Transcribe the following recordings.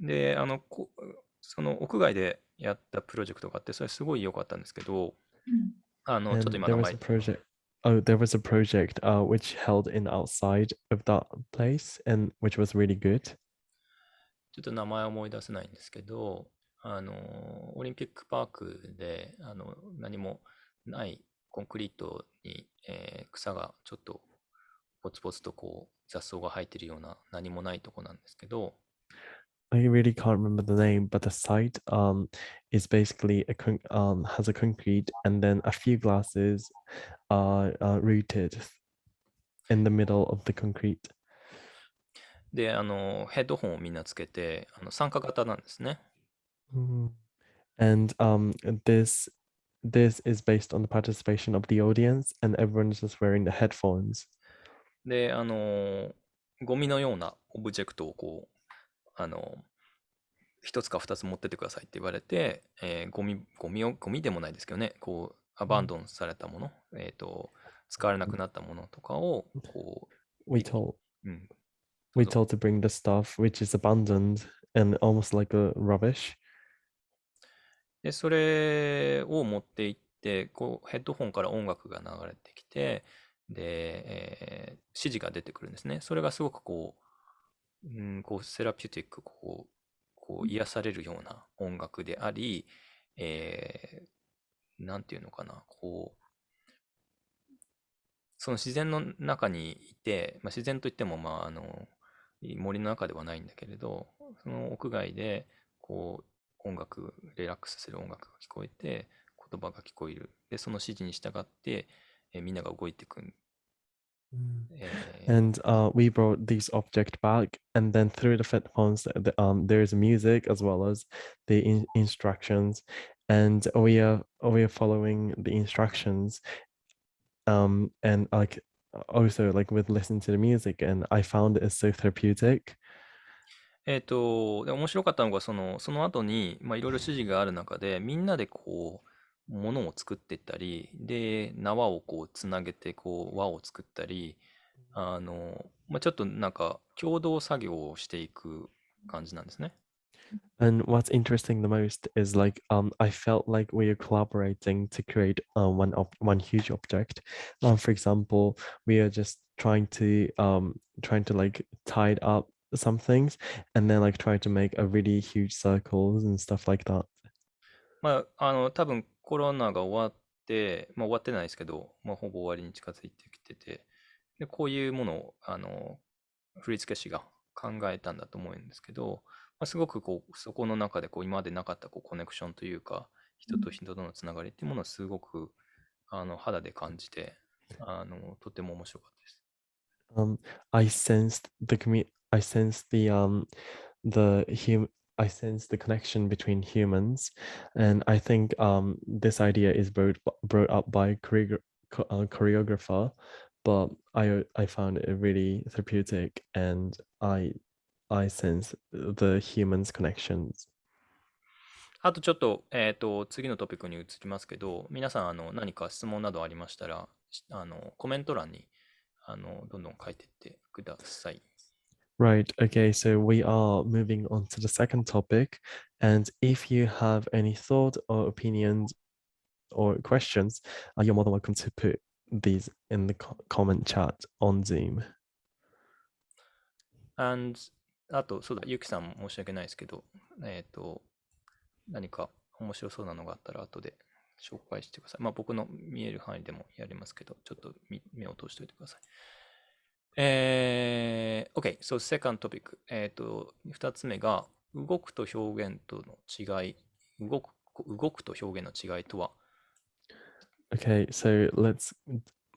で、その屋外でやったプロジェクトがあって、それすごい良かったんですけど、ちょっと And 今 there 名 was a 前、project. Oh, there was a project which held in outside of that place and which was really good. ちょっと名前思い出せないんですけど、オリンピックパークで、何もないコンクリートに、草がちょっとポツポツとこう雑草が生えてるような何もないとこなんですけど、I really can't remember the name, but the site is basically has a concrete and then a few glasses are rooted in the middle of the concrete. で、ヘッドホンをみんなつけて、参加型なんですね。Mhm. And this is based on the participation of the audience, and everyone is just wearing the headphones. で、ゴミのようなオブジェクトをこう、一つか二つ持ってってくださいって言われて、ゴミでもないですけどね、こう、アバンドンされたもの、使われなくなったものとかを、こう、We told うん、どう we ぞ。told to bring the stuff which is abandoned and almost like a rubbish. で、それを持って行って、こう、ヘッドホンから音楽が流れてきて、で、指示が出てくるんですね。それがすごくこう、こう、セラピュティック、こう癒されるような音楽であり、なんていうのかな、こう、その自然の中にいて、まあ、自然といっても、まあ、森の中ではないんだけれど、その屋外で、こう、リラックスする音楽が聞こえて、言葉が聞こえる。で、その指示に従って、みんなが動いていく。Mm. え And we brought these object back, and then through the headphones, there is music as well as the instructions, and we are following the instructions, and like also like with listening to the music, and I found it so therapeutic. で、面白かったのが、その後に、まあ、いろいろ指示がある中で、みんなでこう、ものを作っていったり、で、縄をこう、つなげて、こう、輪を作ったり、まあ、ちょっとなんか、共同作業をしていく感じなんですね。And what's interesting the most is like I felt like we are collaborating to create one huge object. For example, we are just trying to like tie it up some things and then like try to make a really huge circles and stuff like that. まあ、多分コロナが終わって、まあ、終わってないですけど、まあ、ほぼ終わりに近づいてきてて、で、こういうものを、振付師が考えたんだと思うんですけど、まあ、すごくこう、そこの中でこう、今までなかったこうコネクションというか、人と人とのつながりっていうものをすごく、肌で感じて、とても面白かったです。Um, I sensed I sensed the hum I sense the connection between humans, and I think this idea is brought up by choreographer, but I found it really therapeutic, and I sense the humans' connections. あとちょっと、次のトピックに移りますけど、皆さん、何か質問などありましたら、コメント欄に、どんどん書いていってください。Right, okay, so we are moving on to the second topic, and if you have any thought or opinions or questions, you're more than welcome to put these in the comment chat on Zoom. And あと、そうだ、ゆきさんも申し訳ないですけど、えっと、何か面白そうなのがあったら後で紹介してください。まあ僕の見える範囲でもやりますけど、ちょっと目を通しておいてください。OK, so second topic. 二つ目が、動くと表現との違い。動くと表現の違いとは？ Okay, so let's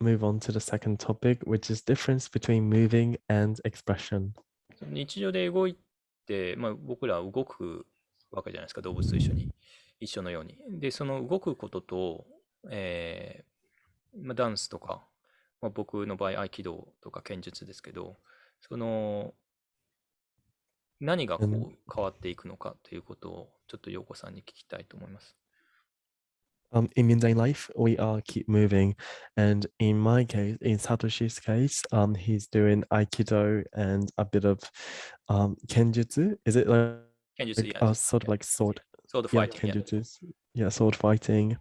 move on to the second topic, which is difference between moving and expression. 日常で動いて、まあ、僕らは動くわけじゃないですか、動物と一緒のように。で、その動くことと、えまあ、ダンスとか、まあ、僕の場合、合気道とか剣術ですけど、その、何がAnd こう変わっていくのかということを、ちょっと陽子さんに聞きたいと思います。in mundane life, we are keep moving. And in my case, in Satoshi's case, he's doing Aikido and a bit of kenjutsu. Is it like Can you see? like Yes. sort of Yeah, like I see. sword. So the Yeah, fighting, can yeah. you just yeah, sword fighting.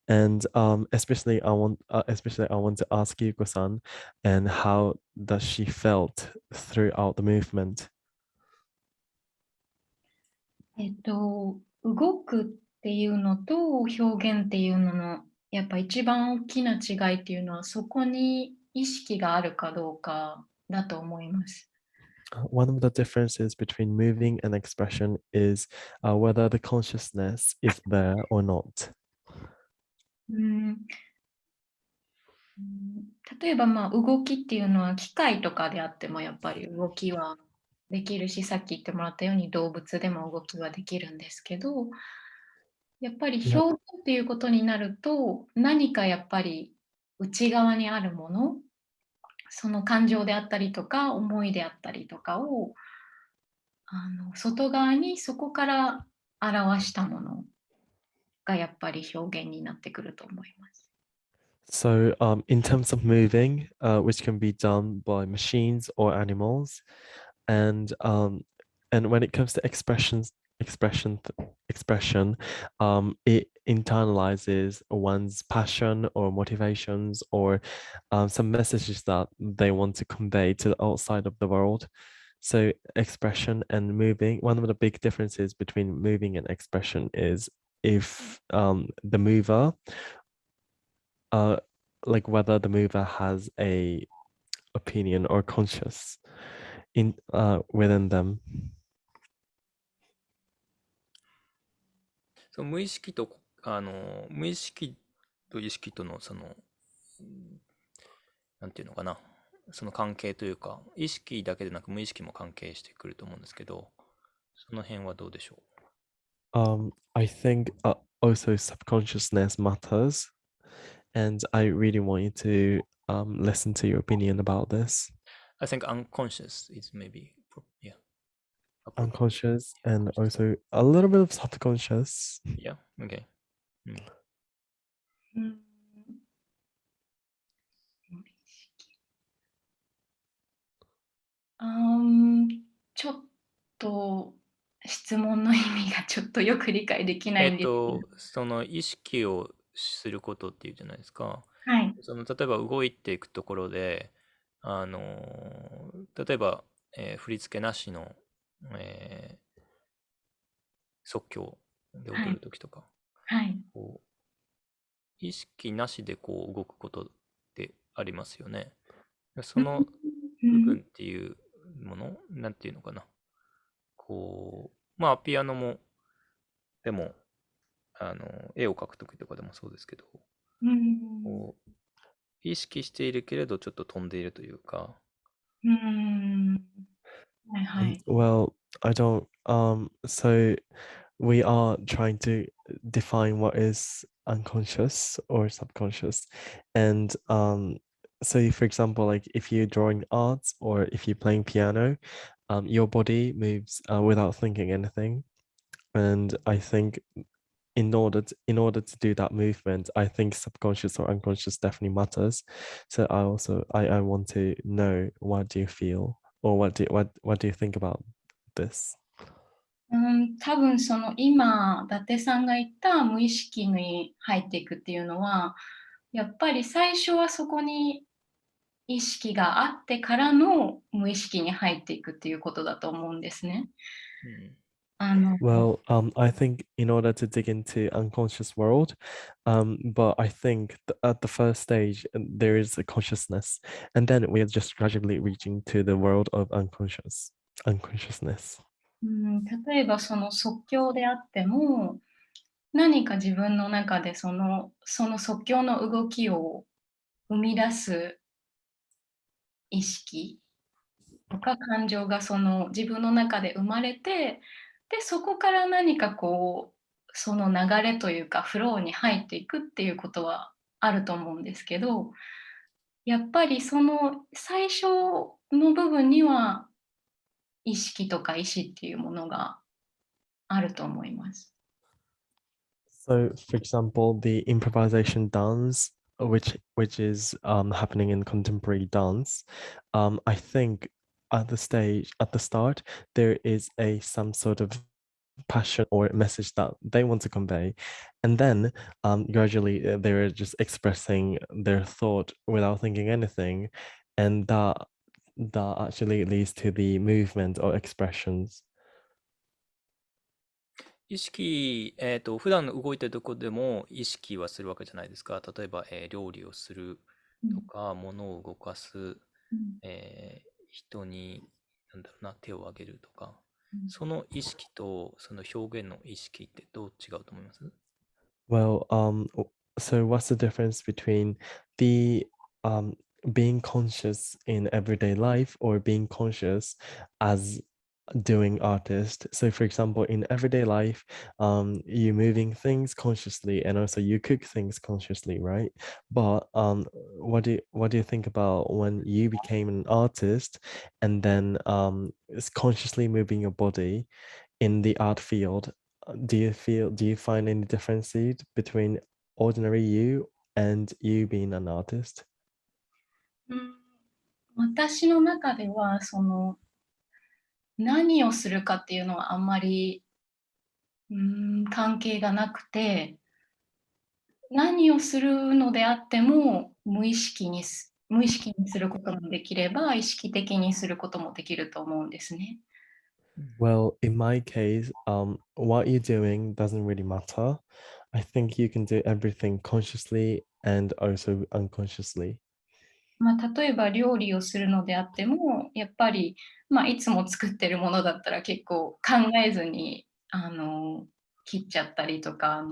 And especially I want to ask Yuko-san, and how does she felt throughout the movement? 動くっていうのと表現っていうのの、やっぱ一番大きな違いっていうのは、そこに意識があるかどうかだと思います。One of the differences between moving and expression is whether the consciousness is there or not. うん例えば、動きっていうのは機械とかであってもやっぱり動きはできるし、さっき言ってもらったように動物でも動きはできるんですけど、やっぱり Yeah. 表現っていうことになると、何かやっぱり内側にあるもの、その感情であったりとか、思いであったりとかを、外側にそこから表したものがやっぱり表現になってくると思います。So, in terms of moving, which can be done by machines or animals, and when it comes to expression, it internalizes one's passion or motivations, or some messages that they want to convey to the outside of the world. So, expression and moving, one of the big differences between moving and expression is if the mover uh like whether the mover has a opinion or conscious in within them. その無意識と、無意識と意識とのなんていうのかな、その関係というか、意識だけでなく無意識も関係してくると思うんですけど、その辺はどうでしょう？ I think also subconsciousness matters, and I really want you to listen to your opinion about this. I think unconscious is maybe, yeah, appropriate. Unconscious Yeah, and conscious. also a little bit of subconscious. Yeah, okay. うんあーちょっと質問の意味がちょっとよく理解できないんですけど。その意識をすることっていうじゃないですか。はい。例えば動いていくところで、例えば、振り付けなしの、即興で踊はい。るときとか、はい。こう意識なしでこう動くことってありますよね。その部分っていうもの、なんていうのかな。まあ、ピアノも、でも、絵を描くときとかでもそうですけど、うん。こう意識しているけれど、ちょっと飛んでいるというか、うん。はいはい。Well, I don't. So we are trying to define what is unconscious or subconscious, and so for example, like if you're drawing art or if you're playing piano, your body moves without thinking anything, and I think in order to do that movement, I think subconscious or unconscious definitely matters. So I want to know, what do you feel, or what do you think about this? 多分その今、伊達さんが言った無意識に入っていくっていうのは、やっぱり最初はそこに意識があってからの無意識に入っていくっていうことだと思うんですね。うん、あの、Well, I think in order to dig into unconscious world, but I think at the first stage there is a consciousness, and then we are just gradually reaching to the world of unconsciousness. 例えばその即興であっても、何か自分の中でその即興の動きを生み出す意識とか感情がその自分の中で生まれて、で、そこから何かこう、その流れというかフローに入っていくっていうことはあると思うんですけど、やっぱりその最初の部分には意識とか意志っていうものがあると思います。So, for example, the improvisation dance, which is happening in contemporary dance, I think at the start there is some sort of passion or message that they want to convey, and then gradually they're just expressing their thought without thinking anything, and that actually leads to the movement or expressions. 意識、普段動いてるとこでも意識はするわけじゃないですか。例えば、料理をするとか、物を動かす、人に、なんだろうな、手を挙げるとか、その意識とその表現の意識ってどう違うと思います？ Well, so what's the difference between the being conscious in everyday life or being conscious as doing artist? So for example, in everyday life, you moving things consciously and also you cook things consciously, right? But what do you think about when you became an artist and then it's consciously moving your body in the art field? Do you find any differences between ordinary you and you being an artist? 私の中では何をするかっていうのはあんまり関係がなくて、何をするのであっても無意識にすることもできれば、意識的にすることもできると思うんですね。Well, in my case, what you're doing doesn't really matter. I think you can do everything consciously and also unconsciously. 例えば料理をするのであっても、やっぱり、いつも作ってるものだったら結構考えずに、切っちゃったりとか、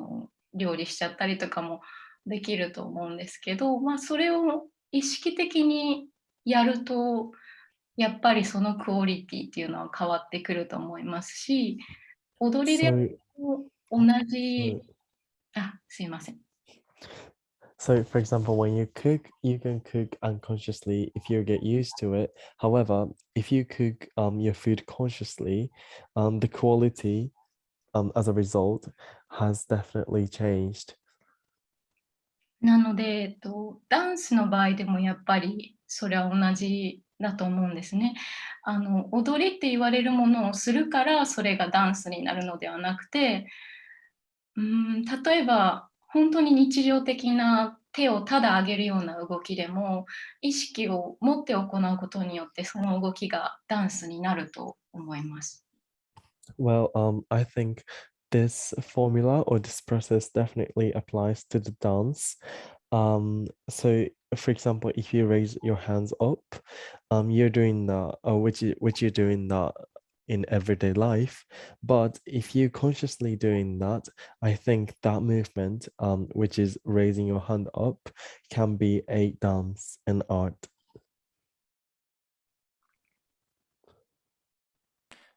料理しちゃったりとかもできると思うんですけど、それを意識的にやると、やっぱりそのクオリティっていうのは変わってくると思いますし、踊りで So, 同じso, すいません。so for example, when you cook, you can cook unconsciously if you get used to it. However, if you cook your food consciously, the quality as a result has definitely changed. なので、ダンスの場合でもやっぱりそれは同じだと思うんですね。踊りって言われるものをするから、それがダンスになるのではなくて、例えば本当に日常的な手をただ上げるような動きでも、意識を持って行うことによって、その動きがダンスになると思います。Well, I think this formula or this process definitely applies to the dance. So for example, if you raise your hands up, you're doing that, which you're doing that in everyday life. But if you consciously doing that, I think that movement, which is raising your hand up, can be a dance and art.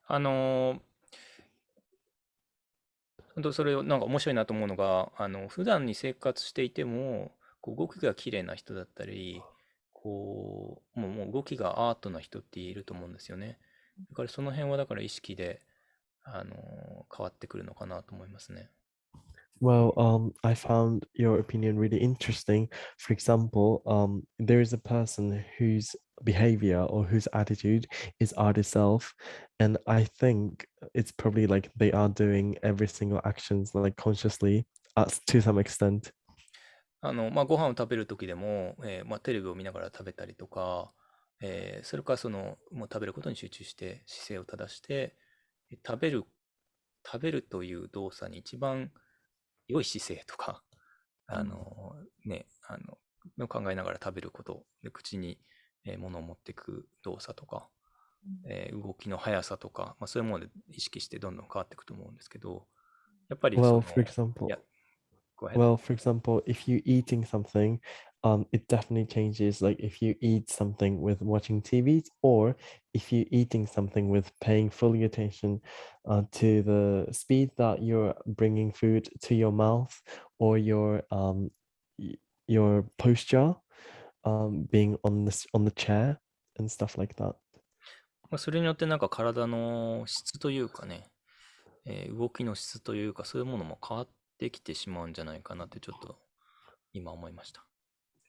あの本当それをなんか面白いなと思うのが、普段に生活していても、こう動きが綺麗な人だったり、もう動きがアートな人っていると思うんですよね。だからその辺はだから意識で、変わってくるのかなと思いますね。Well, I found your opinion really interesting. For example, there is a person whose behavior or whose attitude is art itself, and I think it's probably like they are doing every single actions like consciously, to some extent. ご飯を食べる時でも、テレビを見ながら食べたりとか、それからもう食べることに集中して姿勢を正して、食べる、食べるという動作に一番良い姿勢とか、あの、ね、の考えながら食べること、で口に、物を持っていく動作とか、動きの速さとか、そういうもので意識してどんどん変わっていくと思うんですけど、やっぱりWell, for example, いや、go ahead. Well, for example, if you eating something, it definitely changes. Like if you eat something with watching TV, or if you eating something with paying fully attention to the speed that you're bringing food to your mouth, or your posture, being on the chair and stuff like that. それによってなんか体の質というかね、動きの質というか、そういうものも変わってきてしまうんじゃないかなってちょっと今思いました。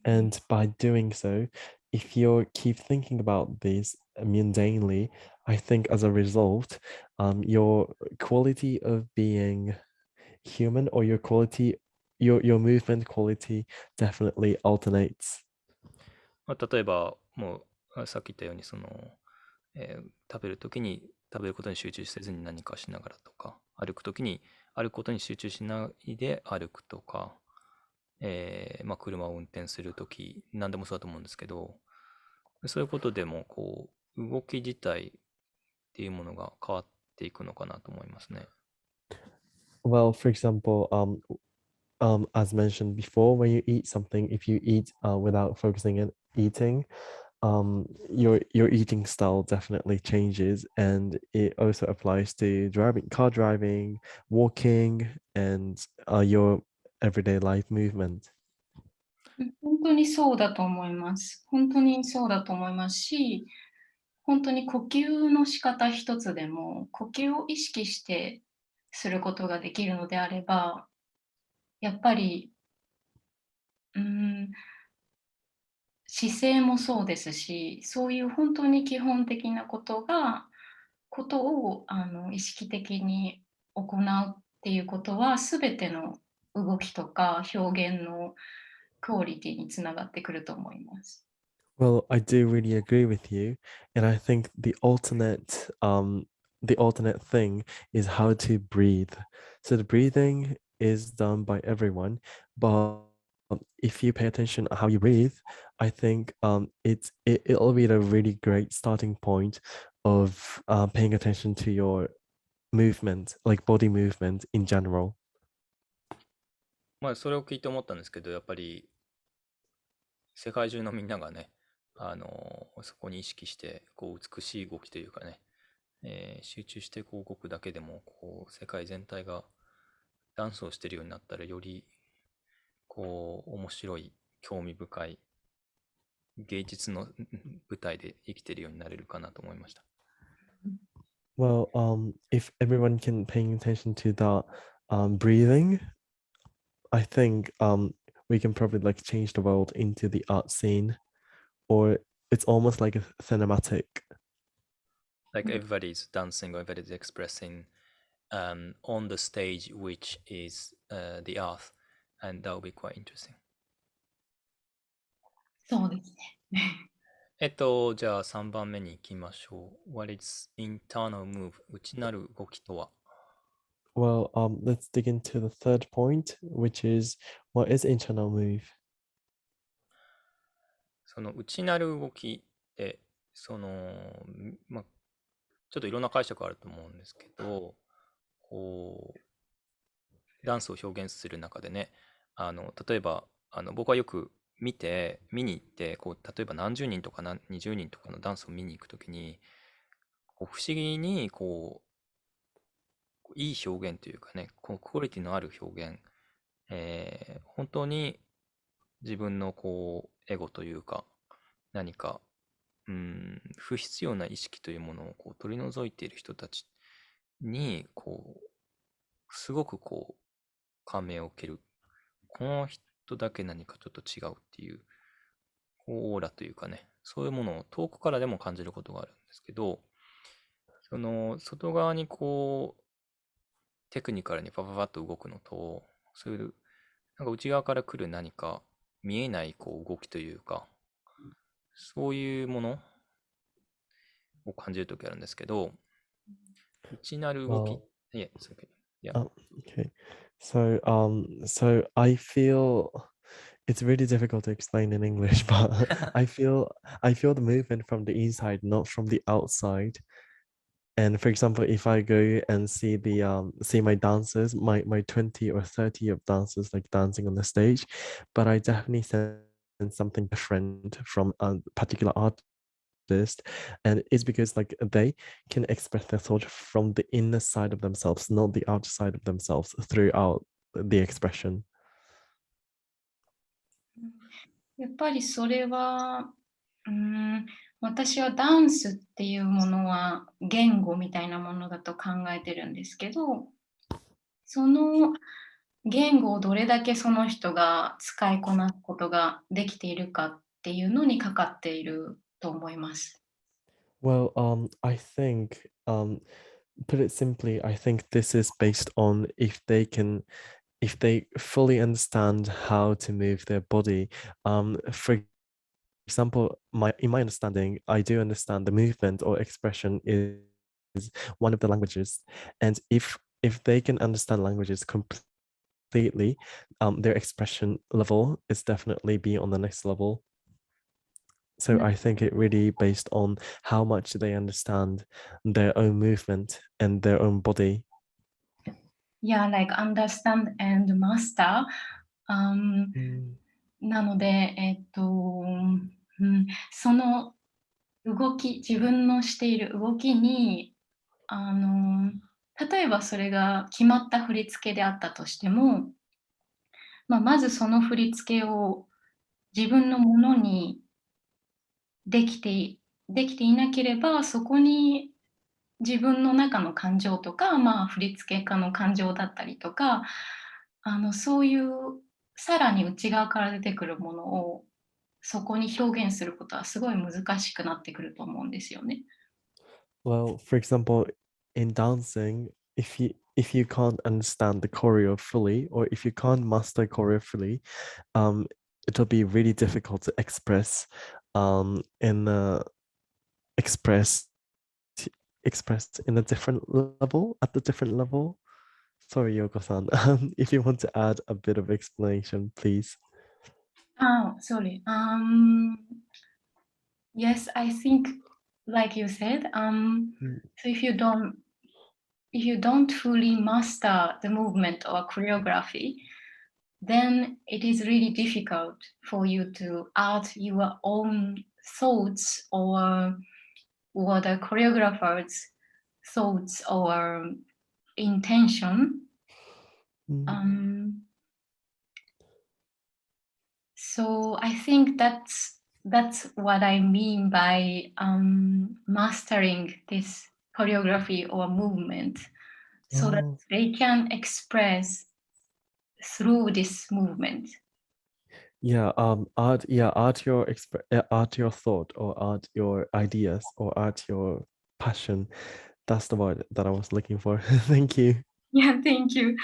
And by doing so, if you keep thinking about this mundanely, I think as a result, your quality of being human or your movement quality definitely alternates. 例えば、もうさっき言ったように食べるときに食べることに集中せずに何かしながらとか、歩くときに歩くことに集中しないで歩くとか、車を運転するとき、何でもそうだと思うんですけど、そういうことでも動き自体っていうものが変わっていくのかなと思いますね。Well, for example, as mentioned before, when you eat something, if you eat without focusing on eating, your eating style definitely changes, and it also applies to car driving, walking, and your everyday life movement. 本当にそうだと思います。本当にそうだと思いますし、本当に呼吸の仕方一つでも、呼吸を意識してすることができるのであれば、やっぱり、うーん、姿勢もそうですし、そういう本当に基本的なことを意識的に行うっていうことは、全ての動きとか表現のクオリティにつながってくると思います。Well, I do really agree with you, and I think the alternate thing is how to breathe. So the breathing is done by everyone, but if you pay attention how you breathe, I think it'll be a really great starting point of paying attention to your movement, like body movement in general. それを聞いて思ったんですけど、やっぱり世界中のみんながね、そこに意識して、美しい動きというかね、集中して動くだけでも、世界全体がダンスをしているようになったら、より、面白い、興味深い芸術の舞台で生きているようになれるかなと思いました。Well, if everyone can pay attention to that breathing, I think we can probably like change the world into the art scene, or it's almost like a cinematic. Like everybody's dancing, everybody's expressing on the stage, which is the earth, and that will be quite interesting. そうですね。じゃあ3番目に行きましょう。What is internal move? 内なる動きとは？ Well, let's dig into the third point, which is what is internal move? その内なる動きって、まあ、ちょっといろんな解釈あると思うんですけど、ダンスを表現する中でね、例えば、僕はよく見に行って、例えば何十人とか20人とかのダンスを見に行くときに、不思議に、いい表現というかね、クオリティのある表現、本当に自分のエゴというか、何か、不必要な意識というものを取り除いている人たちに、すごく感銘を受ける。この人だけ何かちょっと違うっていう、オーラというかね、そういうものを遠くからでも感じることがあるんですけど、その外側にテクニカルにパパパッと動くのと、そういうなんか内側から来る何か見えない動きというか、そういうものを感じるときあるんですけど、内なる動き、Well, いえ、it's okay. Yeah. okay. So I feel it's really difficult to explain in English, but I feel the movement from the inside, not from the outside. And for example, if I go and see my dancers, my 20 or 30 of dancers like dancing on the stage, but I definitely sense something different from a particular artist. And it's because like they can express their thought from the inner side of themselves, not the outer side of themselves throughout the expression. やっぱりそれは、うーん、私はダンスっていうものは言語みたいなものだと考えてるんですけど、その言語をどれだけその人が使いこなすことができているかっていうのにかかっていると思います。Well, I think, put it simply, I think this is based on if they fully understand how to move their body. For example, in my understanding, I do understand the movement or expression is one of the languages, and if they can understand languages completely, their expression level is definitely be on the next level. So I think it really based on how much they understand their own movement and their own body. Yeah, like understand and master. なので、その動き、自分のしている動きに、例えばそれが決まった振り付けであったとしても、まずその振り付けを自分のものにできてできていなければ、そこに自分の中の感情とか、振付家の感情だったりとか、そういうさらに内側から出てくるものを、そこに表現することはすごい難しくなってくると思うんですよね。Well, for example, in dancing, if you can't understand the choreo fully, or if you can't master choreo fully, it'll be really difficult to express, in express expressed in a different level at the different level. Sorry, Yoko-san. If you want to add a bit of explanation, please. Sorry. Yes, I think, like you said, so if you don't fully master the movement or choreography, then it is really difficult for you to add your own thoughts or the choreographer's thoughts or intention. So I think that's what I mean by mastering this choreography or movement, so that they can express through this movement. Yeah, add your thought, or add your ideas, or add your passion. That's the word that I was looking for. Thank you. Yeah, thank you.